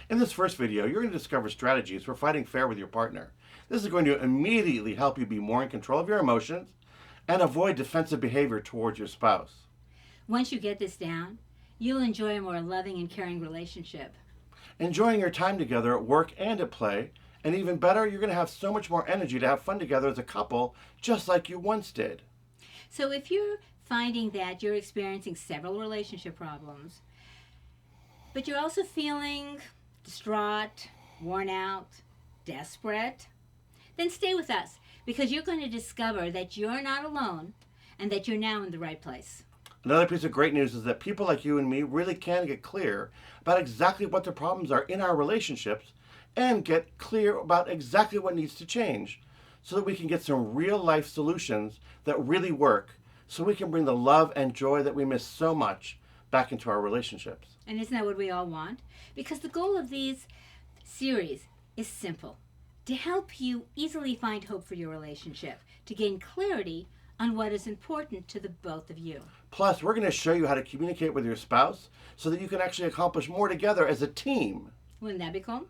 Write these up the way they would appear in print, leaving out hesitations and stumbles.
In this first video, you're going to discover strategies for fighting fair with your partner. This is going to immediately help you be more in control of your emotions and avoid defensive behavior towards your spouse. Once you get this down, you'll enjoy a more loving and caring relationship. Enjoying your time together at work and at play, and even better, you're going to have so much more energy to have fun together as a couple, just like you once did. So if you're finding that you're experiencing several relationship problems, but you're also feeling distraught, worn out, desperate, then stay with us because you're going to discover that you're not alone and that you're now in the right place. Another piece of great news is that people like you and me really can get clear about exactly what the problems are in our relationships and get clear about exactly what needs to change so that we can get some real life solutions that really work so we can bring the love and joy that we miss so much back into our relationships. And isn't that what we all want? Because the goal of these series is simple: to help you easily find hope for your relationship, to gain clarity on what is important to the both of you. Plus, we're going to show you how to communicate with your spouse so that you can actually accomplish more together as a team. Wouldn't that be cool?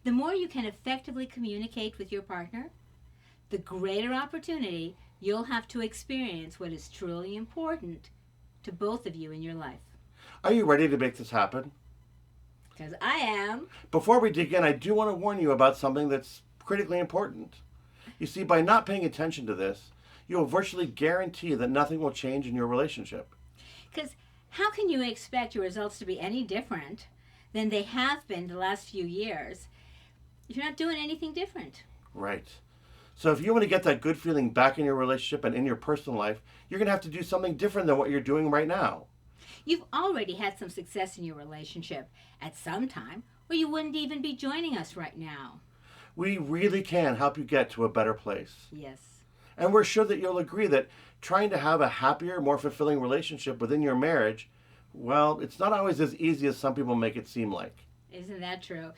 The more you can effectively communicate with your partner, the greater opportunity you'll have to experience what is truly important to both of you in your life. Are you ready to make this happen? Because I am. Before we dig in, I do want to warn you about something that's critically important. You see, by not paying attention to this, you will virtually guarantee that nothing will change in your relationship. Because how can you expect your results to be any different than they have been the last few years if you're not doing anything different? Right. So if you want to get that good feeling back in your relationship and in your personal life, you're going to have to do something different than what you're doing right now. You've already had some success in your relationship at some time, or you wouldn't even be joining us right now. We really can help you get to a better place. Yes. And we're sure that you'll agree that trying to have a happier, more fulfilling relationship within your marriage, well, it's not always as easy as some people make it seem like. Isn't that true?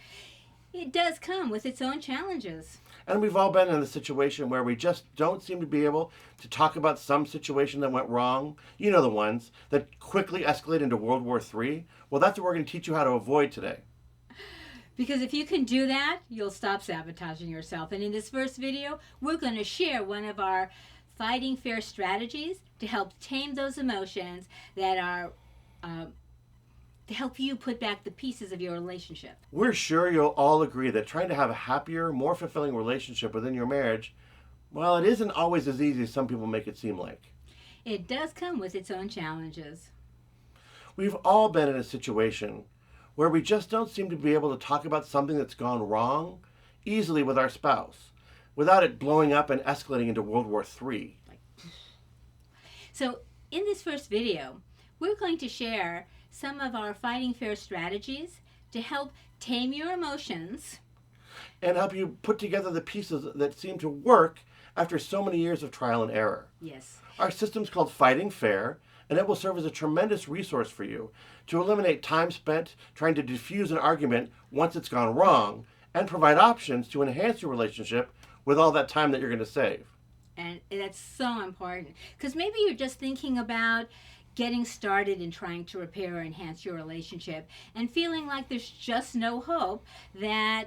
It does come with its own challenges. And we've all been in a situation where we just don't seem to be able to talk about some situation that went wrong. You know, the ones that quickly escalate into World War III. Well, that's what we're going to teach you how to avoid today. Because if you can do that, you'll stop sabotaging yourself. And in this first video, we're going to share one of our fighting fair strategies to help tame those emotions that are to help you put back the pieces of your relationship. We're sure you'll all agree that trying to have a happier, more fulfilling relationship within your marriage, well, it isn't always as easy as some people make it seem like. It does come with its own challenges. We've all been in a situation where we just don't seem to be able to talk about something that's gone wrong easily with our spouse without it blowing up and escalating into World War III. So in this first video, we're going to share some of our fighting fair strategies to help tame your emotions And help you put together the pieces that seem to work after so many years of trial and error. Yes. Our system's called Fighting Fair, and it will serve as a tremendous resource for you to eliminate time spent trying to diffuse an argument once it's gone wrong and provide options to enhance your relationship with all that time that you're going to save. And that's so important because maybe you're just thinking about getting started in trying to repair or enhance your relationship and feeling like there's just no hope that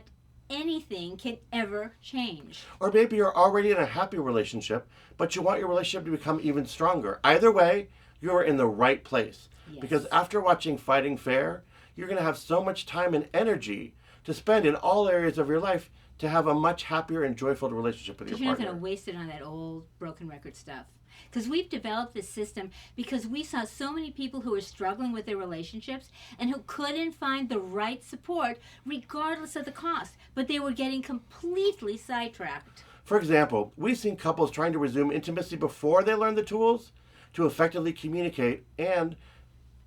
anything can ever change. Or maybe you're already in a happy relationship, but you want your relationship to become even stronger. Either way, you're in the right place. Yes. Because after watching Fighting Fair, you're going to have so much time and energy to spend in all areas of your life to have a much happier and joyful relationship with your Because you're not partner. going to waste it on that old broken record stuff. Because we've developed this system because we saw so many people who were struggling with their relationships and who couldn't find the right support regardless of the cost, but they were getting completely sidetracked. For example, we've seen couples trying to resume intimacy before they learn the tools to effectively communicate and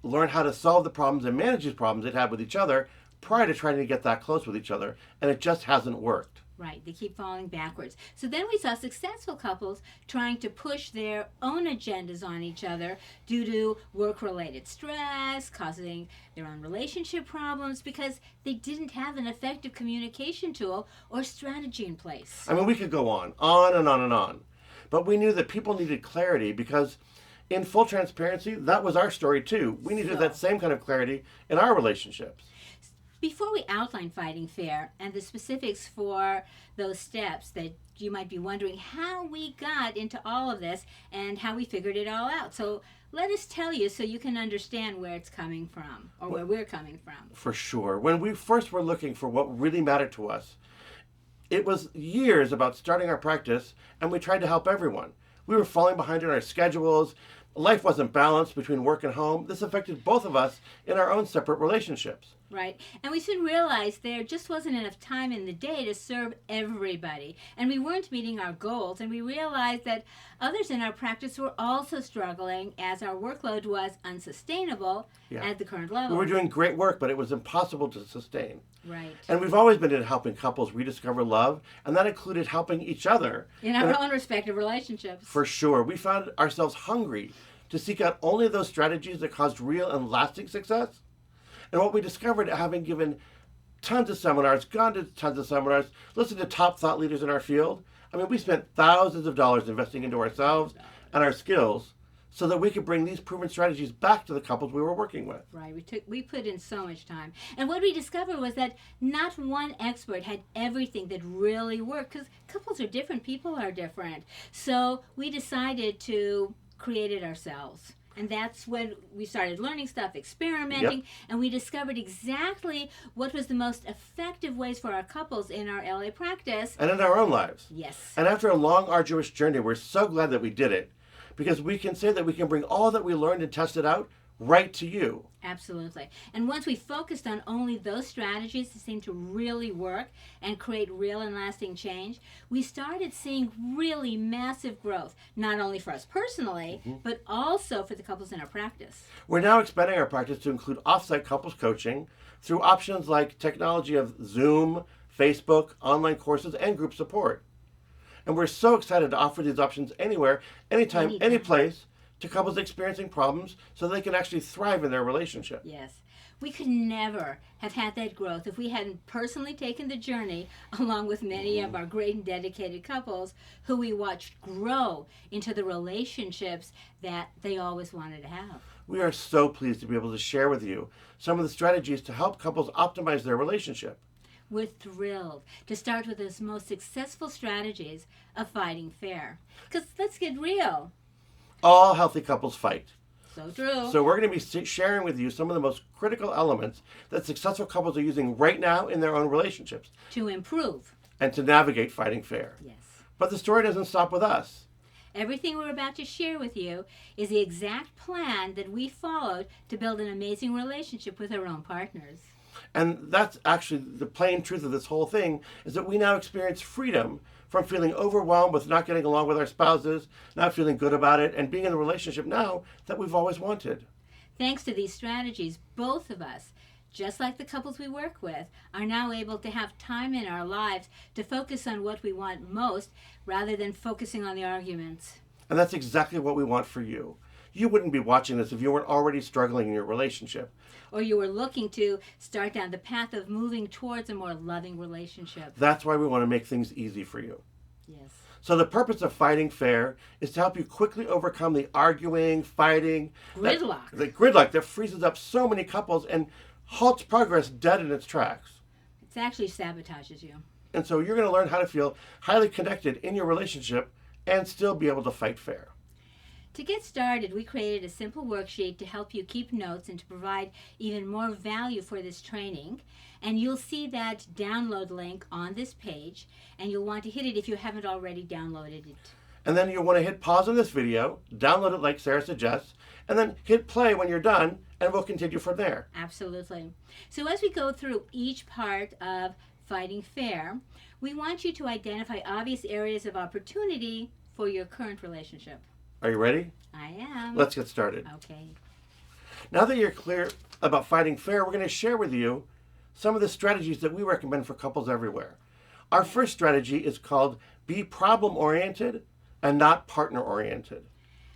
learn how to solve the problems and manage these problems they'd have with each other prior to trying to get that close with each other, and it just hasn't worked. Right, they keep falling backwards. So then we saw successful couples trying to push their own agendas on each other due to work-related stress, causing their own relationship problems because they didn't have an effective communication tool or strategy in place. I mean, we could go on and on and on. But we knew that people needed clarity because, in full transparency, that was our story too. We needed that same kind of clarity in our relationships. Before we outline Fighting Fair and the specifics for those steps that you might be wondering how we got into all of this and how we figured it all out. So let us tell you so you can understand where it's coming from or where we're coming from. For sure. When we first were looking for what really mattered to us, it was years about starting our practice, and we tried to help everyone. We were falling behind in our schedules. Life wasn't balanced between work and home. This affected both of us in our own separate relationships. Right. And we soon realized there just wasn't enough time in the day to serve everybody. And we weren't meeting our goals. And we realized that others in our practice were also struggling as our workload was unsustainable at the current level. We were doing great work, but it was impossible to sustain. Right. And we've always been in helping couples rediscover love, and that included helping each other. In our own respective relationships. For sure. We found ourselves hungry to seek out only those strategies that caused real and lasting success. And what we discovered, having given tons of seminars, gone to tons of seminars, listened to top thought leaders in our field, I mean, we spent thousands of dollars investing into ourselves and our skills so that we could bring these proven strategies back to the couples we were working with. Right. We put in so much time. And what we discovered was that not one expert had everything that really worked, because couples are different, people are different. So we decided to create it ourselves. And that's when we started learning stuff, experimenting, and we discovered exactly what was the most effective ways for our couples in our LA practice. And in our own lives. Yes. And after a long, arduous journey, we're so glad that we did it, because we can say that we can bring all that we learned and tested out right to you. Absolutely. And once we focused on only those strategies that seemed to really work and create real and lasting change, we started seeing really massive growth, not only for us personally, but also for the couples in our practice. We're now expanding our practice to include off-site couples coaching through options like technology of Zoom, Facebook, online courses, and group support. And we're so excited to offer these options anywhere, anytime, any place, to couples experiencing problems so they can actually thrive in their relationship. Yes. We could never have had that growth if we hadn't personally taken the journey along with many of our great and dedicated couples who we watched grow into the relationships that they always wanted to have. We are so pleased to be able to share with you some of the strategies to help couples optimize their relationship. We're thrilled to start with those most successful strategies of fighting fair. Because let's get real. All healthy couples fight. So true. So we're going to be sharing with you some of the most critical elements that successful couples are using right now in their own relationships. To improve. And to navigate fighting fair. Yes. But the story doesn't stop with us. Everything we're about to share with you is the exact plan that we followed to build an amazing relationship with our own partners. And that's actually the plain truth of this whole thing, is that we now experience freedom from feeling overwhelmed with not getting along with our spouses, not feeling good about it, and being in a relationship now that we've always wanted. Thanks to these strategies, both of us, just like the couples we work with, are now able to have time in our lives to focus on what we want most rather than focusing on the arguments. And that's exactly what we want for you. You wouldn't be watching this if you weren't already struggling in your relationship. Or you were looking to start down the path of moving towards a more loving relationship. That's why we want to make things easy for you. Yes. So the purpose of Fighting Fair is to help you quickly overcome the arguing, fighting, Gridlock. The gridlock that freezes up so many couples and halts progress dead in its tracks. It actually sabotages you. And so you're going to learn how to feel highly connected in your relationship and still be able to fight fair. To get started, we created a simple worksheet to help you keep notes and to provide even more value for this training. And you'll see that download link on this page, and you'll want to hit it if you haven't already downloaded it. And then you'll want to hit pause on this video, download it like Sarah suggests, and then hit play when you're done, and we'll continue from there. Absolutely. So as we go through each part of Fighting Fair, we want you to identify obvious areas of opportunity for your current relationship. Are you ready? I am. Let's get started. Okay. Now that you're clear about Fighting Fair, we're going to share with you some of the strategies that we recommend for couples everywhere. Our first strategy is called Be Problem-Oriented and Not Partner-Oriented.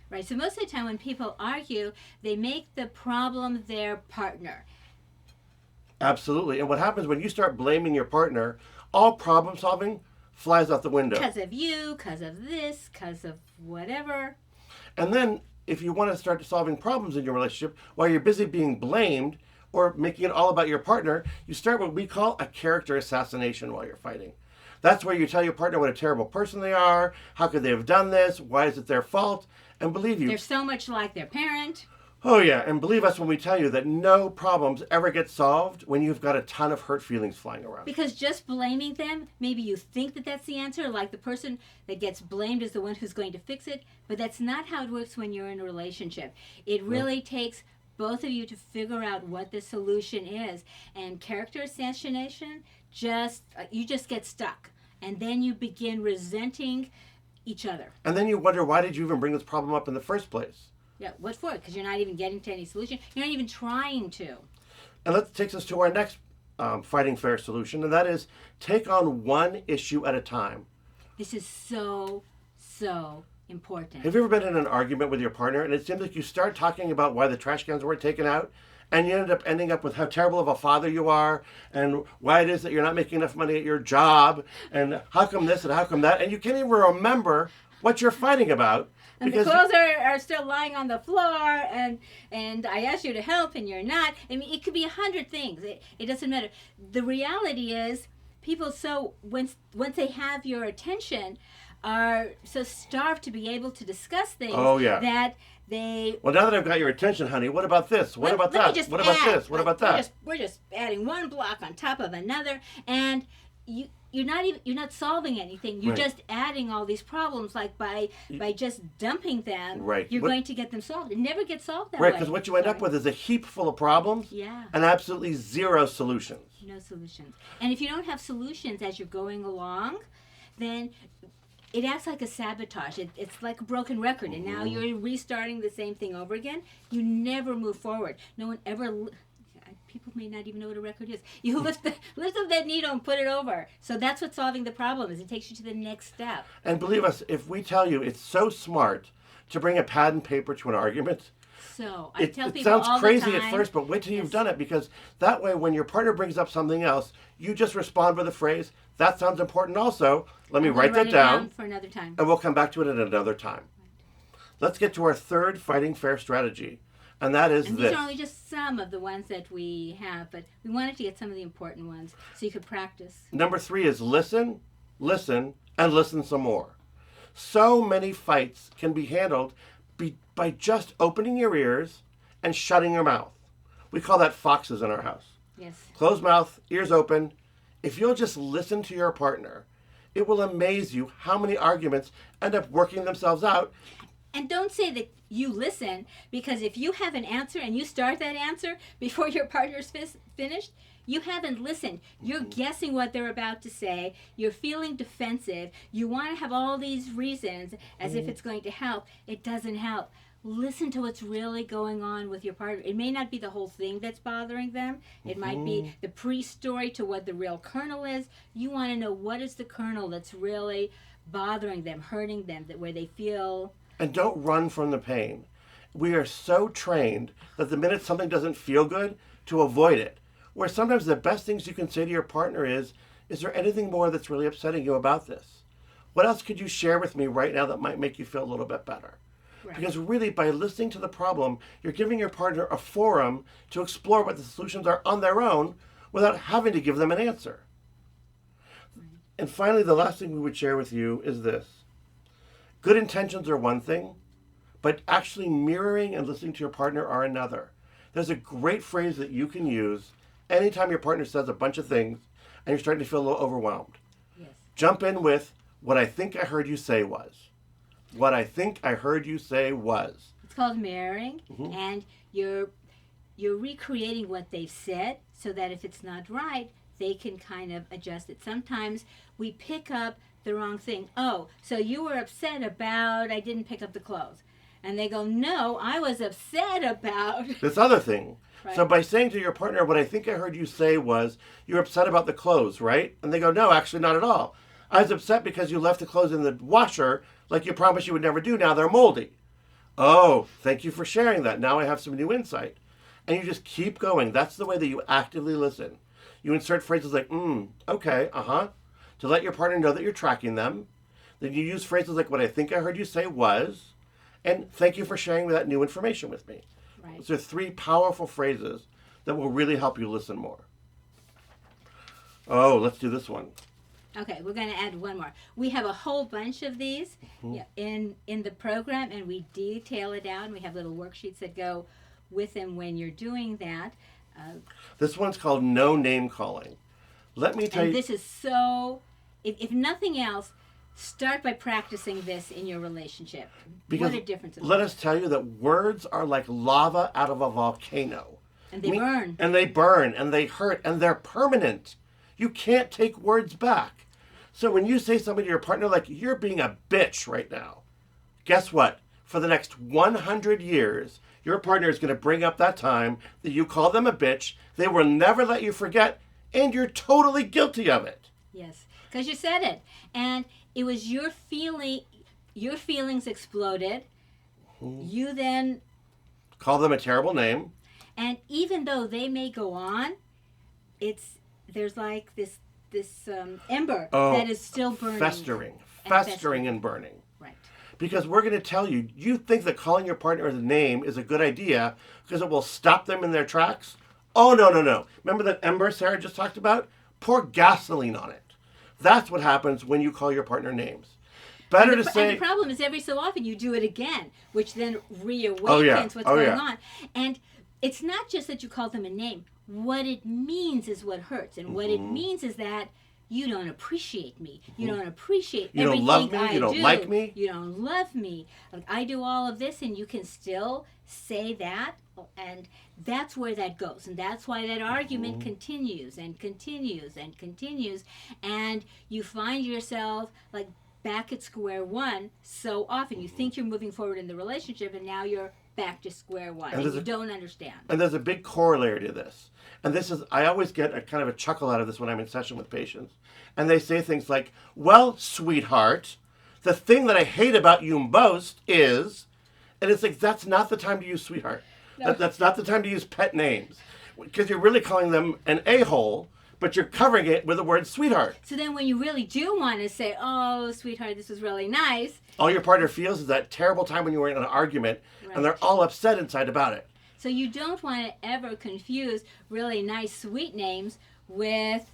Right. So most of the time when people argue, they make the problem their partner. Absolutely. And what happens when you start blaming your partner, all problem solving flies out the window. Because of you, because of this, because of whatever. And then if you want to start solving problems in your relationship while you're busy being blamed, or making it all about your partner, you start what we call a character assassination while you're fighting. That's where you tell your partner what a terrible person they are, how could they have done this, why is it their fault, and believe you, They're so much like their parent. oh yeah, and believe us when we tell you that no problems ever get solved when you've got a ton of hurt feelings flying around. Because just blaming them, maybe you think that that's the answer, like the person that gets blamed is the one who's going to fix it, but that's not how it works when you're in a relationship. It really takes both of you to figure out what the solution is. And character assassination, you just get stuck. And then you begin resenting each other. And then you wonder, why did you even bring this problem up in the first place? Yeah, what for? Because you're not even getting to any solution. You're not even trying to. And that takes us to our next fighting fair solution, and that is take on one issue at a time. This is so, so important. Have you ever been in an argument with your partner and it seems like you start talking about why the trash cans weren't taken out, and you ending up with how terrible of a father you are, and why it is that you're not making enough money at your job, and how come this and how come that, and you can't even remember what you're fighting about. And the clothes are still lying on the floor, and I asked you to help, and you're not. I mean, it could be 100 things. It doesn't matter. The reality is, people once they have your attention, are so starved to be able to discuss things that they... Well, now that I've got your attention, honey, what about this? What about that? What about this? What about that? We're just adding one block on top of another, and you're not solving anything. You're just adding all these problems. Like by just dumping them, you're going to get them solved. It never gets solved that way. Right, because what you end up with is a heap full of problems and absolutely zero solutions. No solutions. And if you don't have solutions as you're going along, then it acts like a sabotage. It's like a broken record, and now you're restarting the same thing over again. You never move forward. No one ever... People may not even know what a record is. You lift up that needle and put it over. So that's what solving the problem is. It takes you to the next step. And believe us, if we tell you it's so smart to bring a pad and paper to an argument, so I tell people it sounds all crazy the time, at first, but wait till you've done it, because that way when your partner brings up something else, you just respond with a phrase, that sounds important also. Let me write that down for another time. And we'll come back to it at another time. Let's get to our third fighting fair strategy. And that is and this. These are only just some of the ones that we have, but we wanted to get some of the important ones so you could practice. Number 3 is listen, listen, and listen some more. So many fights can be handled by just opening your ears and shutting your mouth. We call that foxes in our house. Yes. Closed mouth, ears open. If you'll just listen to your partner, it will amaze you how many arguments end up working themselves out. And don't say that you listen, because if you have an answer and you start that answer before your partner's finished, you haven't listened. You're guessing what they're about to say. You're feeling defensive. You want to have all these reasons as if it's going to help. It doesn't help. Listen to what's really going on with your partner. It may not be the whole thing that's bothering them. It might be the pre-story to what the real kernel is. You want to know what is the kernel that's really bothering them, hurting them, where they feel... And don't run from the pain. We are so trained that the minute something doesn't feel good, to avoid it. Where sometimes the best things you can say to your partner is there anything more that's really upsetting you about this? What else could you share with me right now that might make you feel a little bit better? Right. Because really, by listening to the problem, you're giving your partner a forum to explore what the solutions are on their own without having to give them an answer. Right. And finally, the last thing we would share with you is this. Good intentions are one thing, but actually mirroring and listening to your partner are another. There's a great phrase that you can use anytime your partner says a bunch of things and you're starting to feel a little overwhelmed. Yes. Jump in with, what I think I heard you say was. What I think I heard you say was. It's called mirroring, and you're recreating what they've said so that if it's not right, they can kind of adjust it. Sometimes we pick up the wrong thing. Oh, so you were upset about I didn't pick up the clothes. And they go, no, I was upset about... this other thing. Right. So by saying to your partner, what I think I heard you say was, you're upset about the clothes, right? And they go, no, actually not at all. I was upset because you left the clothes in the washer like you promised you would never do. Now they're moldy. Oh, thank you for sharing that. Now I have some new insight. And you just keep going. That's the way that you actively listen. You insert phrases like, okay, to let your partner know that you're tracking them. Then you use phrases like, what I think I heard you say was, and thank you for sharing that new information with me. Right. Those are 3 powerful phrases that will really help you listen more. Oh, let's do this one. Okay, we're going to add one more. We have a whole bunch of these in the program, and we detail it out. And we have little worksheets that go with them when you're doing that. This one's called no name calling. Let me tell And you. this is so, if nothing else, start by practicing this in your relationship. Because what a difference it let makes. us tell you that words are like lava out of a volcano. And they burn. And they burn, and they hurt, and they're permanent. You can't take words back. So when you say something to your partner like, you're being a bitch right now, guess what? For the next 100 years, your partner is going to bring up that time that you called them a bitch. They will never let you forget, and you're totally guilty of it. Yes, because you said it. And it was your feeling, your feelings exploded. You then, Call them a terrible name. and even though they may go on, there's like this ember that is still burning. Festering and burning. Right. Because we're going to tell you, you think that calling your partner a name is a good idea because it will stop them in their tracks? Oh, no, no, no. Remember that ember Sarah just talked about? Pour gasoline on it. That's what happens when you call your partner names. Better to say... And the problem is every so often you do it again, which then reawakens what's Oh, going yeah. on. And it's not just that you call them a name. What it means is what hurts. And what it means is that you don't appreciate me. You don't appreciate You don't everything love me. I You don't do. like me. You don't love me. Like, I do all of this, and you can still say that, and that's where that goes. And that's why that argument continues and continues and continues. And you find yourself like back at square one so often. You think you're moving forward in the relationship, and now you're back to square one, and you don't understand. And there's a big corollary to this. And this is, I always get a kind of a chuckle out of this when I'm in session with patients. And they say things like, well, sweetheart, the thing that I hate about you most is, and it's like, that's not the time to use sweetheart. No. That's not the time to use pet names. Because you're really calling them an a-hole, but you're covering it with the word sweetheart. So then when you really do want to say, oh, sweetheart, this was really nice. All your partner feels is that terrible time when you were in an argument, and they're all upset inside about it. So you don't want to ever confuse really nice, sweet names with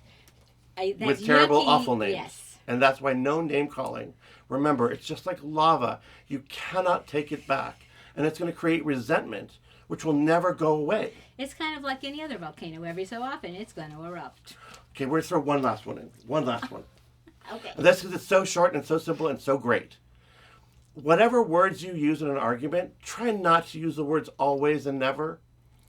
Terrible, yucky, awful names. Yes. And that's why no name calling. Remember, it's just like lava. You cannot take it back. And it's going to create resentment, which will never go away. It's kind of like any other volcano. Every so often, it's going to erupt. Okay, we're going to throw one last one in. One last one. Okay. And that's because it's so short and so simple and so great. Whatever words you use in an argument, try not to use the words always and never.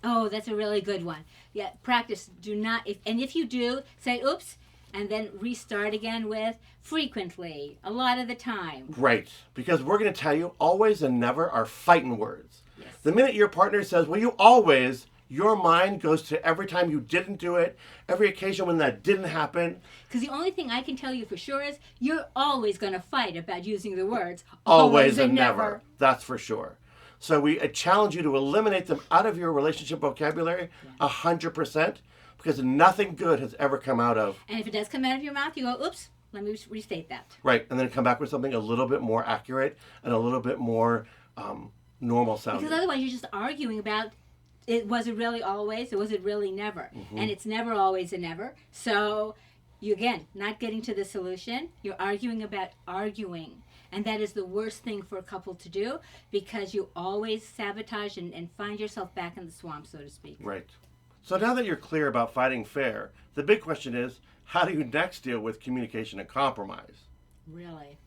Oh, that's a really good one. Yeah, practice. Do not, if you do, say oops, and then restart again with frequently, a lot of the time. Right, because we're going to tell you always and never are fighting words. Yes. The minute your partner says, well, you always, your mind goes to every time you didn't do it, every occasion when that didn't happen. Because the only thing I can tell you for sure is you're always going to fight about using the words Always and never. That's for sure. So we challenge you to eliminate them out of your relationship vocabulary 100%, because nothing good has ever come out of. And if it does come out of your mouth, you go, oops, let me restate that. Right, and then come back with something a little bit more accurate and a little bit more normal sounding. Because otherwise you're just arguing about, was it really always or was it really never? And it's never always and never. So you, again, not getting to the solution. You're arguing about arguing. And that is the worst thing for a couple to do, because you always sabotage and find yourself back in the swamp, so to speak. Right. So now that you're clear about fighting fair, the big question is, how do you next deal with communication and compromise? Really.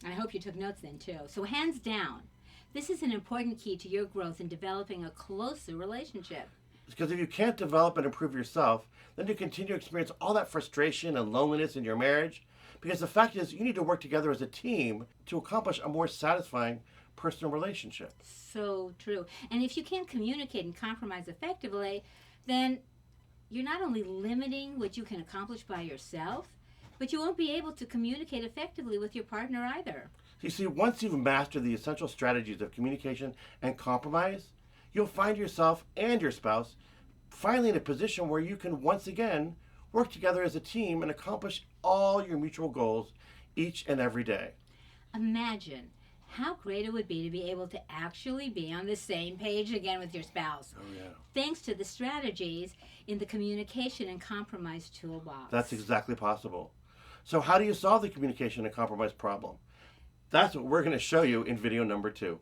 I hope you took notes then, too. So hands down, this is an important key to your growth in developing a closer relationship. Because if you can't develop and improve yourself, then you continue to experience all that frustration and loneliness in your marriage. Because the fact is, you need to work together as a team to accomplish a more satisfying personal relationship. So true. And if you can't communicate and compromise effectively, then you're not only limiting what you can accomplish by yourself, but you won't be able to communicate effectively with your partner either. You see, once you've mastered the essential strategies of communication and compromise, you'll find yourself and your spouse finally in a position where you can once again work together as a team and accomplish all your mutual goals each and every day. Imagine how great it would be to be able to actually be on the same page again with your spouse, Oh, yeah. thanks to the strategies in the communication and compromise toolbox. That's exactly possible. So how do you solve the communication and compromise problem? That's what we're going to show you in video number 2.